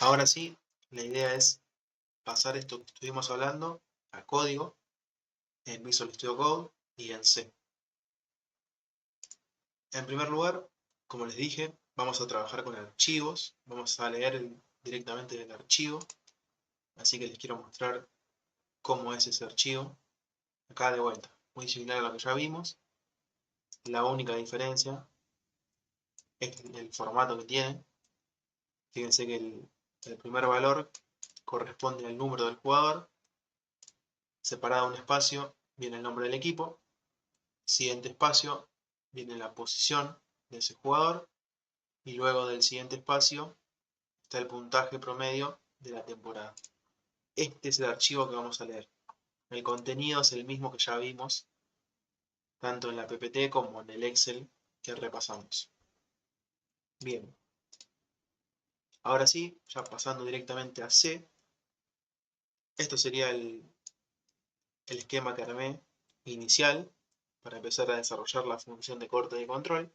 Ahora sí, la idea es pasar esto que estuvimos hablando a código en Visual Studio Code y en C. En primer lugar, como les dije, vamos a trabajar con archivos, vamos a leer directamente del archivo, así que les quiero mostrar cómo es ese archivo. Acá de vuelta, muy similar a lo que ya vimos, la única diferencia es el formato que tiene. Fíjense que el primer valor corresponde al número del jugador, separado un espacio viene el nombre del equipo, siguiente espacio viene la posición de ese jugador y luego del siguiente espacio está el puntaje promedio de la temporada. Este es el archivo que vamos a leer. El contenido es el mismo que ya vimos tanto en la PPT como en el Excel que repasamos. Bien, ahora sí, ya pasando directamente a C, esto sería el esquema que armé inicial para empezar a desarrollar la función de corte de control.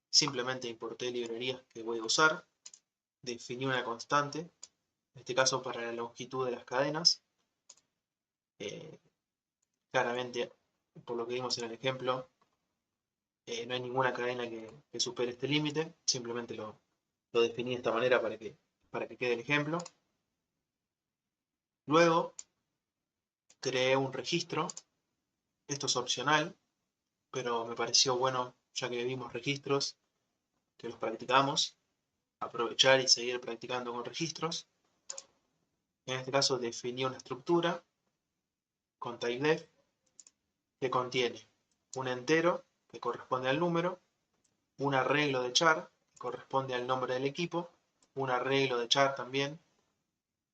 Simplemente importé librerías que voy a usar, definí una constante, en este caso para la longitud de las cadenas. Claramente, por lo que vimos en el ejemplo, no hay ninguna cadena que supere este límite, simplemente lo definí de esta manera para que quede el ejemplo. Luego, creé un registro, esto es opcional, pero me pareció bueno, ya que vimos registros, que los practicamos, aprovechar y seguir practicando con registros. En este caso definí una estructura con typedef que contiene un entero que corresponde al número, un arreglo de char que corresponde al nombre del equipo, un arreglo de char también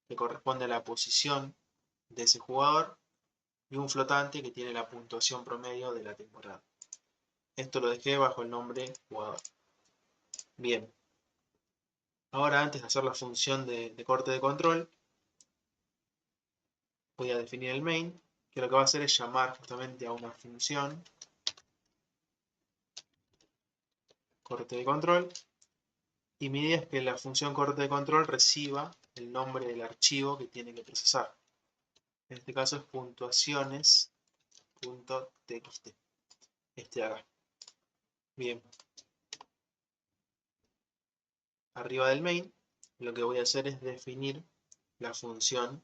que corresponde a la posición de ese jugador y un flotante que tiene la puntuación promedio de la temporada. Esto lo dejé bajo el nombre jugador. Bien, ahora antes de hacer la función de corte de control, voy a definir el main, que lo que va a hacer es llamar justamente a una función corte de control, y mi idea es que la función corte de control reciba el nombre del archivo que tiene que procesar. En este caso es puntuaciones.txt, este de acá. Bien, arriba del main lo que voy a hacer es definir la función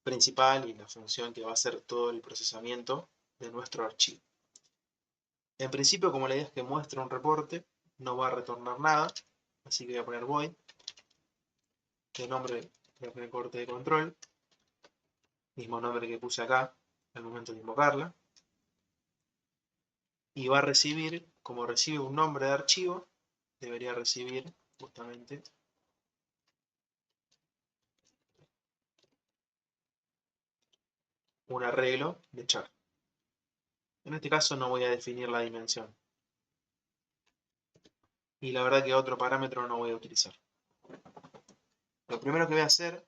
principal y la función que va a hacer todo el procesamiento de nuestro archivo. En principio, como la idea es que muestre un reporte, no va a retornar nada, así que voy a poner void, de nombre voy a poner corte de control, mismo nombre que puse acá al momento de invocarla, y va a recibir, como recibe un nombre de archivo, debería recibir justamente un arreglo de char. En este caso no voy a definir la dimensión. Y la verdad que otro parámetro no voy a utilizar. Lo primero que voy a hacer,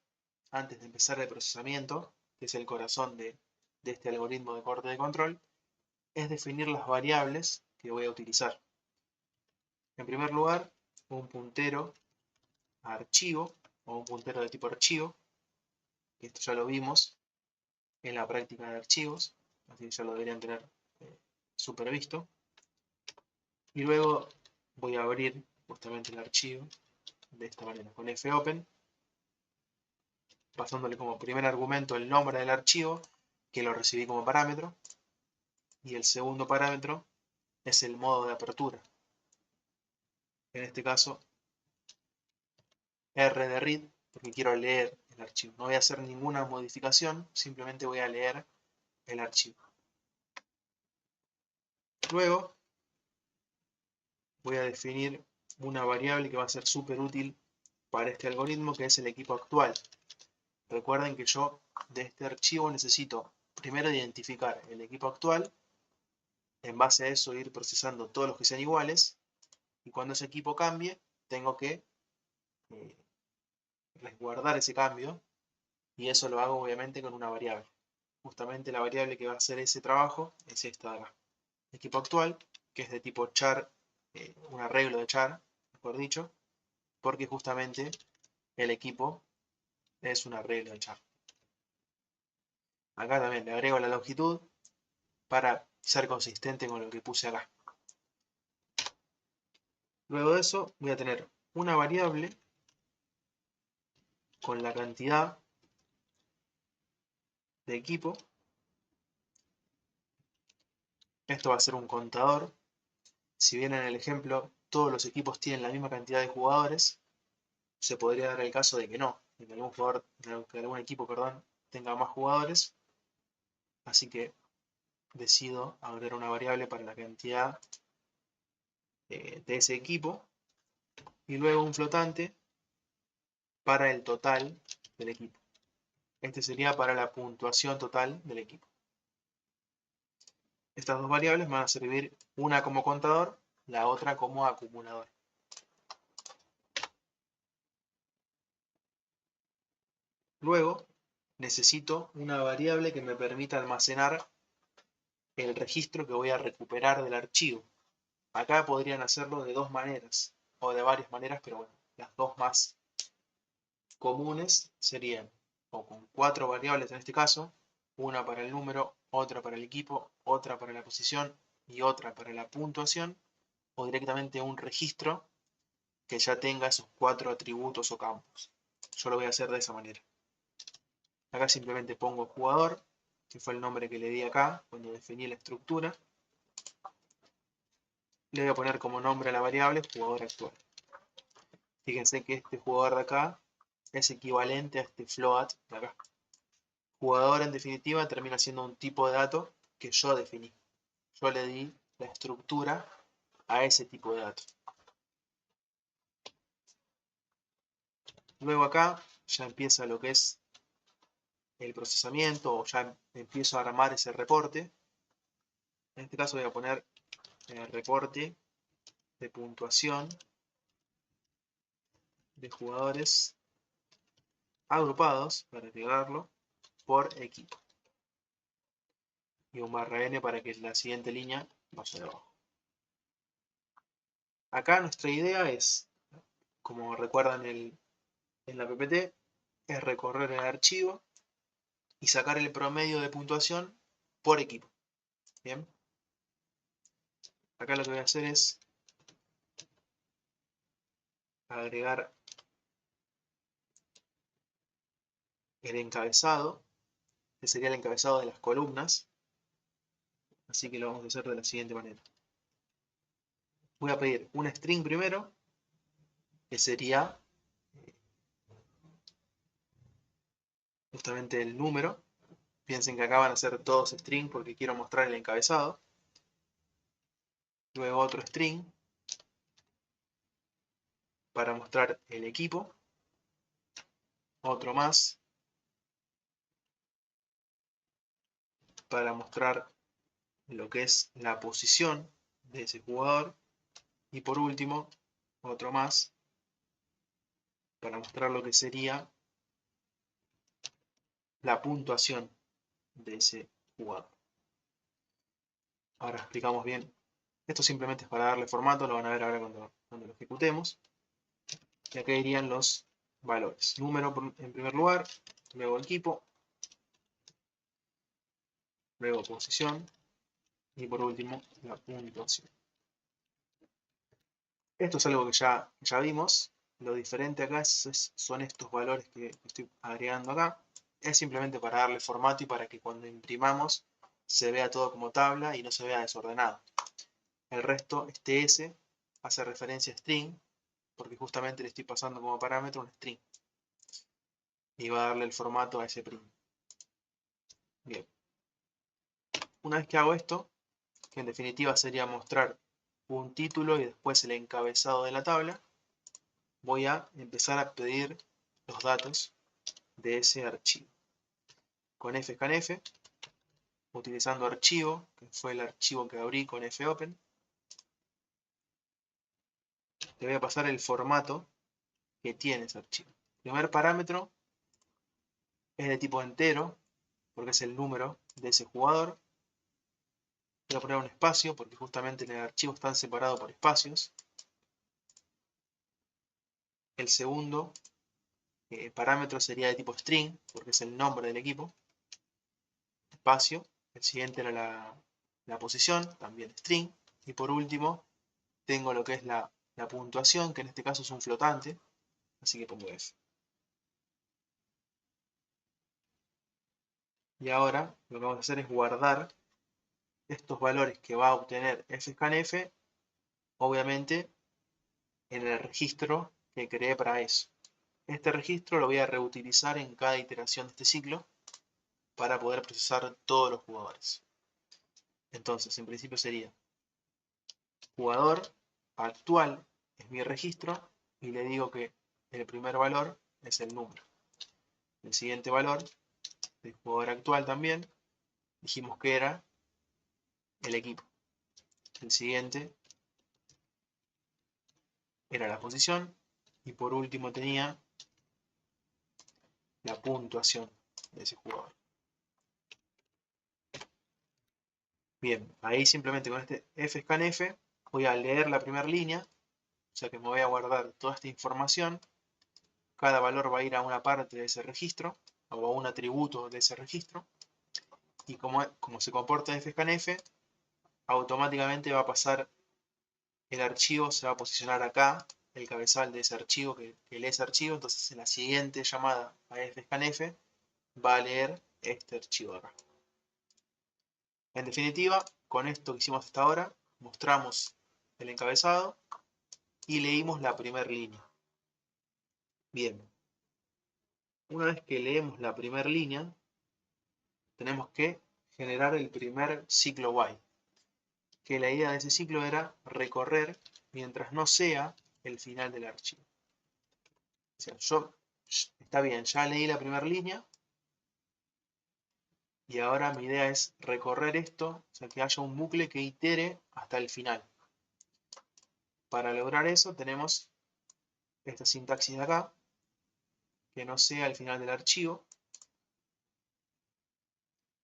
antes de empezar el procesamiento, que es el corazón de este algoritmo de corte de control, es definir las variables que voy a utilizar. En primer lugar, un puntero a archivo, o un puntero de tipo archivo, que esto ya lo vimos en la práctica de archivos, así que ya lo deberían tener supervisto. Y luego voy a abrir justamente el archivo de esta manera, con fopen, pasándole como primer argumento el nombre del archivo, que lo recibí como parámetro, y el segundo parámetro es el modo de apertura. En este caso, R de read, porque quiero leer el archivo. No voy a hacer ninguna modificación, simplemente voy a leer el archivo. Luego, voy a definir una variable que va a ser súper útil para este algoritmo, que es el equipo actual. Recuerden que yo de este archivo necesito primero identificar el equipo actual, en base a eso ir procesando todos los que sean iguales, y cuando ese equipo cambie, tengo que resguardar ese cambio, y eso lo hago obviamente con una variable. Justamente la variable que va a hacer ese trabajo es esta de acá. Equipo actual, que es de tipo char, un arreglo de char, mejor dicho, porque justamente el equipo es un arreglo de char. Acá también le agrego la longitud para ser consistente con lo que puse acá. Luego de eso voy a tener una variable con la cantidad de equipo. Esto va a ser un contador. Si bien en el ejemplo todos los equipos tienen la misma cantidad de jugadores, se podría dar el caso de que no, de que algún equipo, perdón, tenga más jugadores. Así que decido agregar una variable para la cantidad de ese equipo y luego un flotante para el total del equipo. Este sería para la puntuación total del equipo. Estas dos variables van a servir una como contador, la otra como acumulador. Luego necesito una variable que me permita almacenar el registro que voy a recuperar del archivo. Acá podrían hacerlo de dos maneras, o de varias maneras, pero bueno, las dos más comunes serían o con 4 variables en este caso, una para el número, otra para el equipo, otra para la posición y otra para la puntuación, o directamente un registro que ya tenga esos 4 atributos o campos. Yo lo voy a hacer de esa manera. Acá simplemente pongo jugador, que fue el nombre que le di acá cuando definí la estructura. Le voy a poner como nombre a la variable jugador actual. Fíjense que este jugador de acá es equivalente a este float de acá. Jugador en definitiva termina siendo un tipo de dato que yo definí. Yo le di la estructura a ese tipo de dato. Luego acá ya empieza lo que es el procesamiento o ya empiezo a armar ese reporte. En este caso voy a poner el reporte de puntuación de jugadores agrupados, para agregarlo, por equipo. Y un /n para que la siguiente línea vaya debajo. Acá nuestra idea es, como recuerdan en la PPT, es recorrer el archivo y sacar el promedio de puntuación por equipo. Bien. Acá lo que voy a hacer es agregar el encabezado, que sería el encabezado de las columnas. Así que lo vamos a hacer de la siguiente manera. Voy a pedir un string primero, que sería justamente el número. Piensen que acá van a ser todos string porque quiero mostrar el encabezado. Luego otro string para mostrar el equipo. Otro más para mostrar lo que es la posición de ese jugador. Y por último, otro más para mostrar lo que sería la puntuación de ese jugador. Ahora explicamos bien. Esto simplemente es para darle formato, lo van a ver ahora cuando lo ejecutemos. Y acá irían los valores. Número en primer lugar, luego equipo, luego posición y por último la puntuación. Esto es algo que ya vimos. Lo diferente acá son estos valores que estoy agregando acá. Es simplemente para darle formato y para que cuando imprimamos se vea todo como tabla y no se vea desordenado. El resto, este S, hace referencia a string, porque justamente le estoy pasando como parámetro un string. Y va a darle el formato a ese print. Bien. Una vez que hago esto, que en definitiva sería mostrar un título y después el encabezado de la tabla, voy a empezar a pedir los datos de ese archivo. Con fscanf, utilizando archivo, que fue el archivo que abrí con fopen, le voy a pasar el formato que tiene ese archivo. El primer parámetro es de tipo entero, porque es el número de ese jugador. Voy a poner un espacio, porque justamente en el archivo están separados por espacios. El segundo parámetro sería de tipo string, porque es el nombre del equipo, espacio, el siguiente era la posición, también string, y por último tengo lo que es la puntuación, que en este caso es un flotante, así que pongo F. Y ahora lo que vamos a hacer es guardar estos valores que va a obtener fscanf, obviamente en el registro que creé para eso. Este registro lo voy a reutilizar en cada iteración de este ciclo para poder procesar todos los jugadores. Entonces, en principio sería jugador actual es mi registro y le digo que el primer valor es el número. El siguiente valor del jugador actual también dijimos que era el equipo. El siguiente era la posición y por último tenía la puntuación de ese jugador. Bien, ahí simplemente con este fscanf voy a leer la primera línea, o sea que me voy a guardar toda esta información. Cada valor va a ir a una parte de ese registro o a un atributo de ese registro. Y como se comporta fscanf, automáticamente va a pasar el archivo, se va a posicionar acá, el cabezal de ese archivo que lee ese archivo. Entonces en la siguiente llamada a fscanf va a leer este archivo acá. En definitiva, con esto que hicimos hasta ahora, mostramos el encabezado y leímos la primera línea. Bien, una vez que leemos la primera línea, tenemos que generar el primer ciclo while, que la idea de ese ciclo era recorrer mientras no sea el final del archivo. O sea, está bien, ya leí la primera línea y ahora mi idea es recorrer esto, o sea, que haya un bucle que itere hasta el final. Para lograr eso tenemos esta sintaxis de acá, que no sea el final del archivo.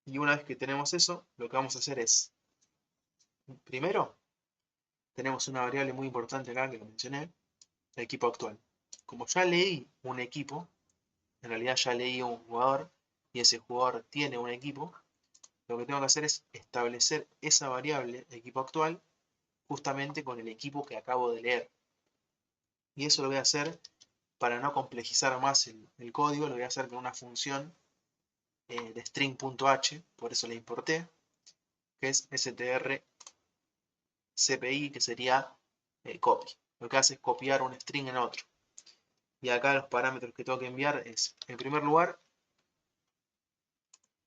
Y una vez que tenemos eso, lo que vamos a hacer es, primero, tenemos una variable muy importante acá que lo mencioné, el equipo actual. Como ya leí un equipo, en realidad ya leí un jugador y ese jugador tiene un equipo, lo que tengo que hacer es establecer esa variable equipo actual justamente con el equipo que acabo de leer. Y eso lo voy a hacer para no complejizar más el código, lo voy a hacer con una función de string.h, por eso la importé, que es strcpi, que sería copy. Lo que hace es copiar un string en otro. Y acá los parámetros que tengo que enviar es, en primer lugar,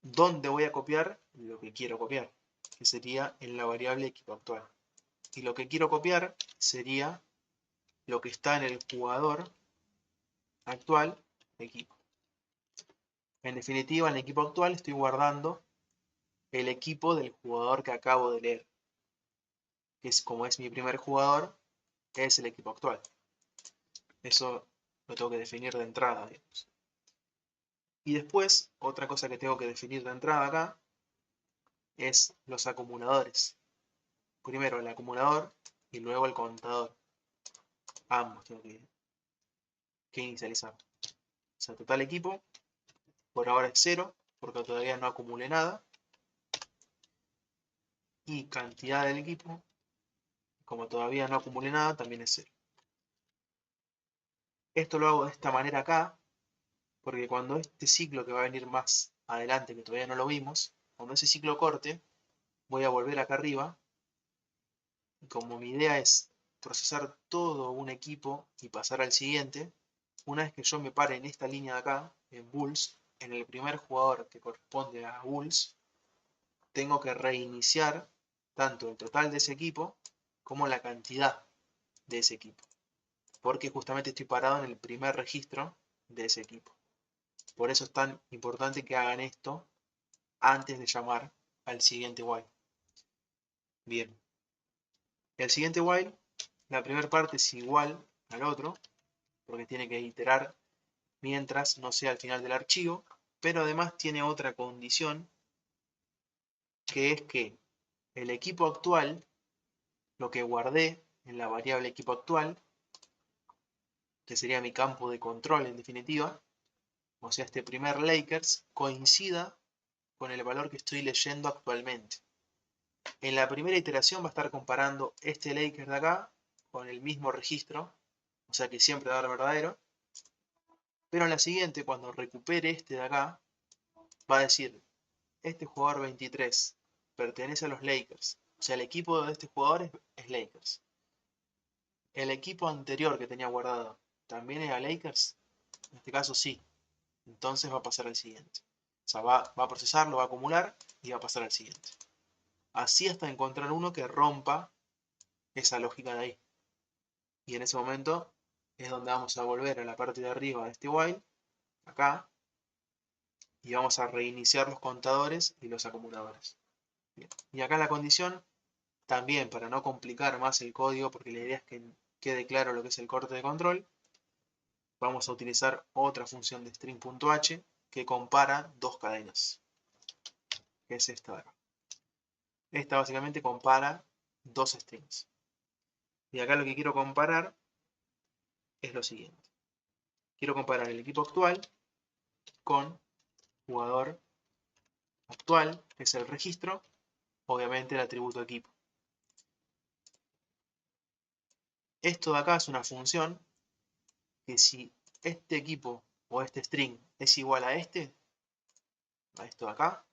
dónde voy a copiar lo que quiero copiar, que sería en la variable equipo actual. Y lo que quiero copiar sería lo que está en el jugador actual equipo. En definitiva, en el equipo actual estoy guardando el equipo del jugador que acabo de leer, que es como es mi primer jugador, es el equipo actual. Eso lo tengo que definir de entrada, digamos. Y después, otra cosa que tengo que definir de entrada acá es los acumuladores. Primero el acumulador y luego el contador. Ambos tengo que inicializar. O sea, total equipo, por ahora es 0, porque todavía no acumulé nada. Y cantidad del equipo, como todavía no acumulé nada, también es 0. Esto lo hago de esta manera acá, porque cuando este ciclo que va a venir más adelante, que todavía no lo vimos, cuando ese ciclo corte, voy a volver acá arriba, y como mi idea es procesar todo un equipo y pasar al siguiente, una vez que yo me pare en esta línea de acá, en bulls, en el primer jugador que corresponde a bulls, tengo que reiniciar tanto el total de ese equipo como la cantidad de ese equipo, porque justamente estoy parado en el primer registro de ese equipo. Por eso es tan importante que hagan esto antes de llamar al siguiente while. Bien, el siguiente while, la primera parte es igual al otro, porque tiene que iterar mientras no sea el final del archivo, pero además tiene otra condición, que es que el equipo actual, lo que guardé en la variable equipo actual, que sería mi campo de control en definitiva, o sea, este primer Lakers, coincida con el valor que estoy leyendo actualmente. En la primera iteración va a estar comparando este Lakers de acá con el mismo registro, o sea que siempre va a dar verdadero. Pero en la siguiente, cuando recupere este de acá, va a decir, este jugador 23 pertenece a los Lakers. O sea, el equipo de este jugador es Lakers. El equipo anterior que tenía guardado, ¿también era Lakers? En este caso sí. Entonces va a pasar al siguiente. O sea, va a procesar, lo va a acumular y va a pasar al siguiente. Así hasta encontrar uno que rompa esa lógica de ahí. Y en ese momento es donde vamos a volver a la parte de arriba de este while, acá, y vamos a reiniciar los contadores y los acumuladores. Bien. Y acá la condición, también para no complicar más el código, porque la idea es que quede claro lo que es el corte de control, vamos a utilizar otra función de string.h que compara dos cadenas, que es esta de acá. Esta básicamente compara dos strings. Y acá lo que quiero comparar es lo siguiente. Quiero comparar el equipo actual con jugador actual, que es el registro, obviamente el atributo equipo. Esto de acá es una función que si este equipo o este string es igual a esto de acá,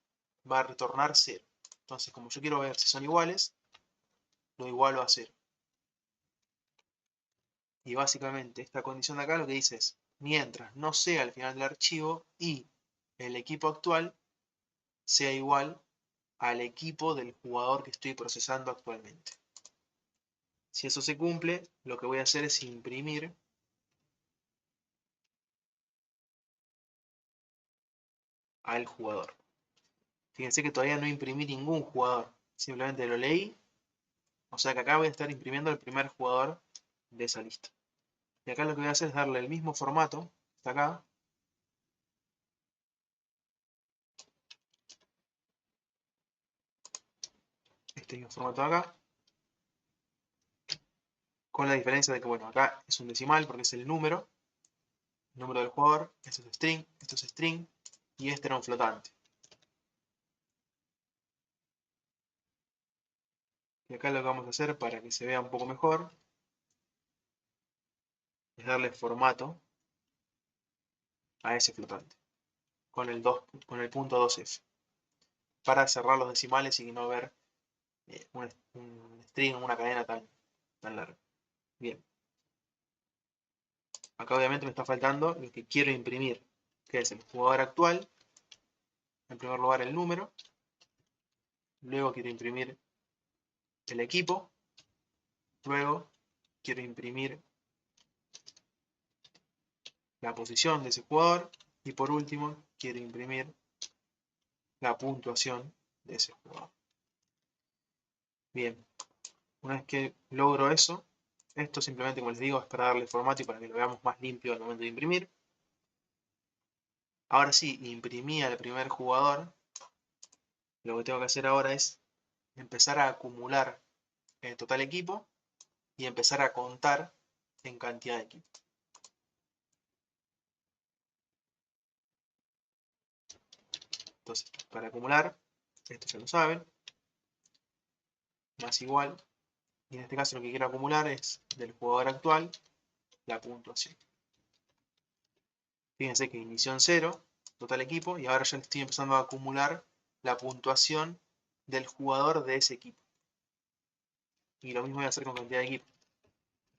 va a retornar 0. Entonces, como yo quiero ver si son iguales, lo igualo a 0. Y básicamente esta condición de acá lo que dice es, mientras no sea al final del archivo y el equipo actual sea igual al equipo del jugador que estoy procesando actualmente. Si eso se cumple, lo que voy a hacer es imprimir al jugador. Fíjense que todavía no imprimí ningún jugador, simplemente lo leí, o sea que acá voy a estar imprimiendo el primer jugador de esa lista. Y acá lo que voy a hacer es darle el mismo formato, está acá, este mismo formato de acá, con la diferencia de que, bueno, acá es un decimal porque es el número del jugador, esto es string, y este era un flotante. Y acá lo que vamos a hacer para que se vea un poco mejor es darle formato a ese flotante con el punto 2f para cerrar los decimales y no ver un string, una cadena tan larga. Bien. Acá obviamente me está faltando lo que quiero imprimir, que es el jugador actual. En primer lugar el número. Luego quiero imprimir el equipo. Luego quiero imprimir la posición de ese jugador. Y por último quiero imprimir la puntuación de ese jugador. Bien. Una vez que logro eso, esto simplemente, como les digo, es para darle formato y para que lo veamos más limpio al momento de imprimir. Ahora sí, imprimí al primer jugador. Lo que tengo que hacer ahora es empezar a acumular el total equipo y empezar a contar en cantidad de equipo. Entonces, para acumular, esto ya lo saben, más igual, y en este caso lo que quiero acumular es del jugador actual la puntuación. Fíjense que inició en 0, total equipo, y ahora ya estoy empezando a acumular la puntuación del jugador de ese equipo. Y lo mismo voy a hacer con cantidad de equipo.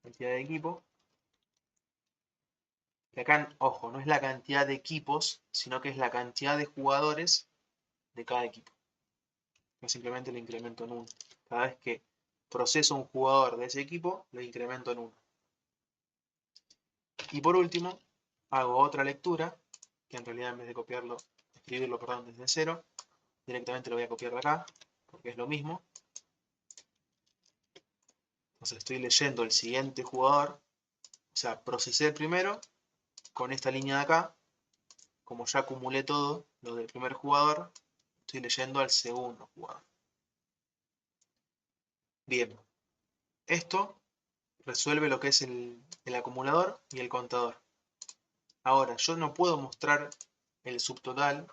Cantidad de equipo. Que acá, ojo, no es la cantidad de equipos, sino que es la cantidad de jugadores de cada equipo. Yo simplemente lo incremento en 1. Cada vez que proceso un jugador de ese equipo, lo incremento en 1. Y por último, hago otra lectura, que en realidad en vez de escribirlo desde 0, directamente lo voy a copiar de acá, porque es lo mismo. Entonces estoy leyendo el siguiente jugador, o sea, procesé el primero con esta línea de acá. Como ya acumulé todo lo del primer jugador, estoy leyendo al segundo jugador. Bien, esto resuelve lo que es el acumulador y el contador. Ahora, yo no puedo mostrar el subtotal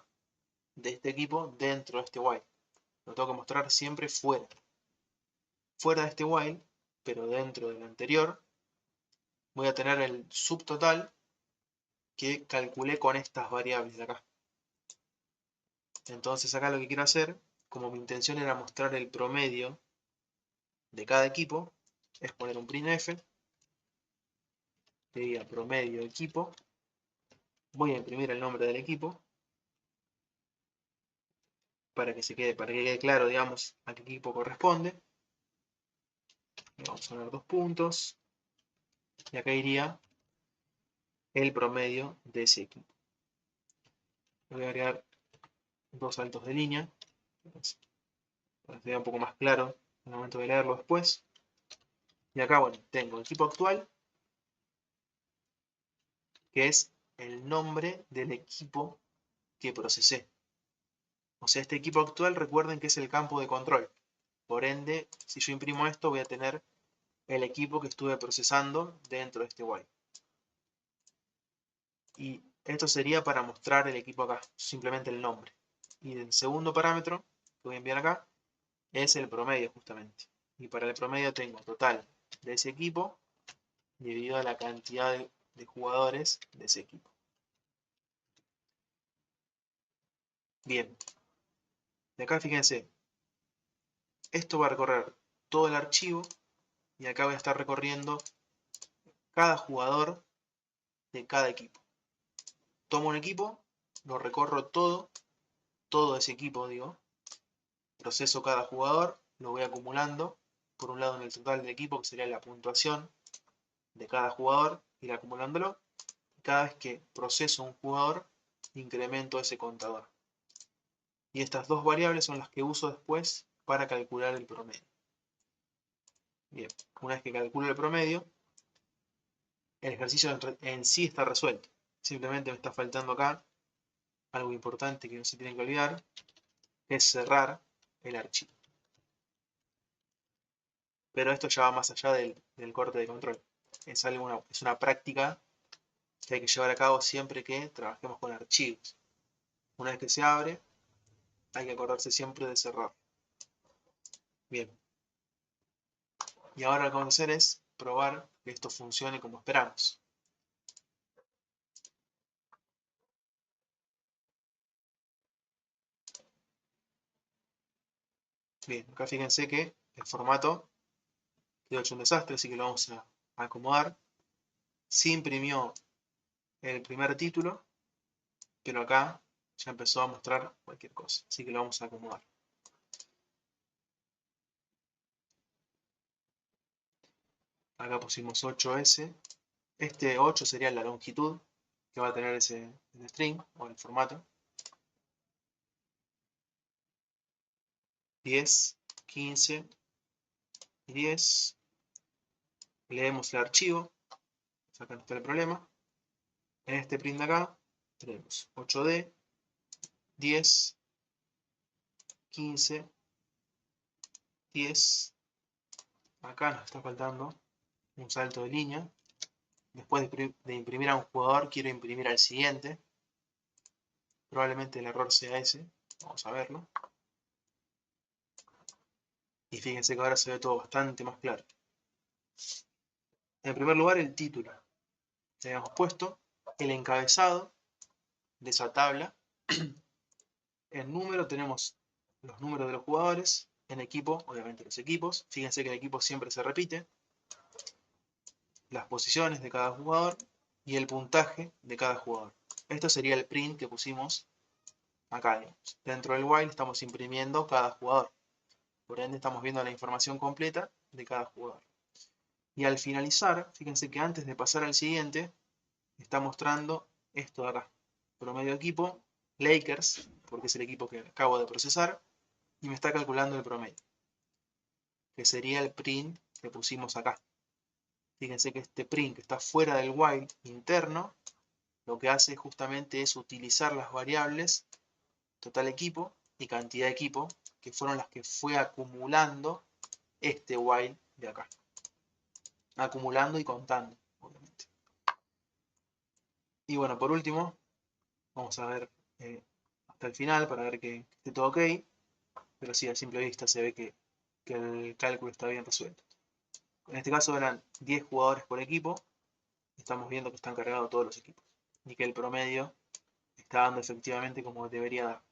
de este equipo dentro de este while. Lo tengo que mostrar siempre fuera. Fuera de este while, pero dentro del anterior, voy a tener el subtotal que calculé con estas variables de acá. Entonces acá lo que quiero hacer, como mi intención era mostrar el promedio de cada equipo, es poner un printf que diga promedio equipo. Voy a imprimir el nombre del equipo para que quede claro, digamos, a qué equipo corresponde. Y vamos a poner 2 puntos. Y acá iría el promedio de ese equipo. Voy a agregar 2 saltos de línea para que sea un poco más claro al momento de leerlo después. Y acá, bueno, tengo el equipo actual, que es el nombre del equipo que procesé. O sea, este equipo actual, recuerden que es el campo de control. Por ende, si yo imprimo esto, voy a tener el equipo que estuve procesando dentro de este while. Y esto sería para mostrar el equipo acá, simplemente el nombre. Y el segundo parámetro que voy a enviar acá es el promedio, justamente. Y para el promedio tengo total de ese equipo dividido a la cantidad de jugadores de ese equipo. Bien. De acá fíjense, esto va a recorrer todo el archivo y acá voy a estar recorriendo cada jugador de cada equipo. Tomo un equipo, lo recorro todo ese equipo, digo, proceso cada jugador, lo voy acumulando, por un lado en el total del equipo, que sería la puntuación de cada jugador, ir acumulándolo, y cada vez que proceso un jugador, incremento ese contador. Y estas dos variables son las que uso después para calcular el promedio. Bien, una vez que calculo el promedio, el ejercicio en sí está resuelto. Simplemente me está faltando acá algo importante que no se tienen que olvidar, que es cerrar el archivo. Pero esto ya va más allá del corte de control. Es una práctica que hay que llevar a cabo siempre que trabajemos con archivos. Una vez que se abre, hay que acordarse siempre de cerrar. Bien. Y ahora lo que vamos a hacer es probar que esto funcione como esperamos. Bien, acá fíjense que el formato quedó hecho un desastre, así que lo vamos a acomodar. Se imprimió el primer título, pero acá ya empezó a mostrar cualquier cosa, así que lo vamos a acomodar. Acá pusimos 8S. Este 8 sería la longitud que va a tener ese string o el formato. 10, 15 y 10. Leemos el archivo. Acá no está el problema. En este print de acá tenemos 8D, 10, 15, 10. Acá nos está faltando un salto de línea. Después de imprimir a un jugador, quiero imprimir al siguiente. Probablemente el error sea ese. Vamos a verlo. Y fíjense que ahora se ve todo bastante más claro. En primer lugar, el título. Le habíamos puesto el encabezado de esa tabla. En número tenemos los números de los jugadores. En equipo, obviamente los equipos. Fíjense que el equipo siempre se repite. Las posiciones de cada jugador y el puntaje de cada jugador. Esto sería el print que pusimos acá, digamos. Dentro del while estamos imprimiendo cada jugador. Por ende estamos viendo la información completa de cada jugador. Y al finalizar, fíjense que antes de pasar al siguiente, está mostrando esto de acá. Promedio equipo, Lakers, porque es el equipo que acabo de procesar, y me está calculando el promedio, que sería el print que pusimos acá. Fíjense que este print que está fuera del while interno, lo que hace justamente es utilizar las variables total equipo y cantidad de equipo, que fueron las que fue acumulando este while de acá. Acumulando y contando, obviamente. Y bueno, por último, vamos a ver hasta el final para ver que esté todo ok. Pero sí, a simple vista se ve que el cálculo está bien resuelto. En este caso eran 10 jugadores por equipo. Estamos viendo que están cargados todos los equipos. Y que el promedio está dando efectivamente como debería dar.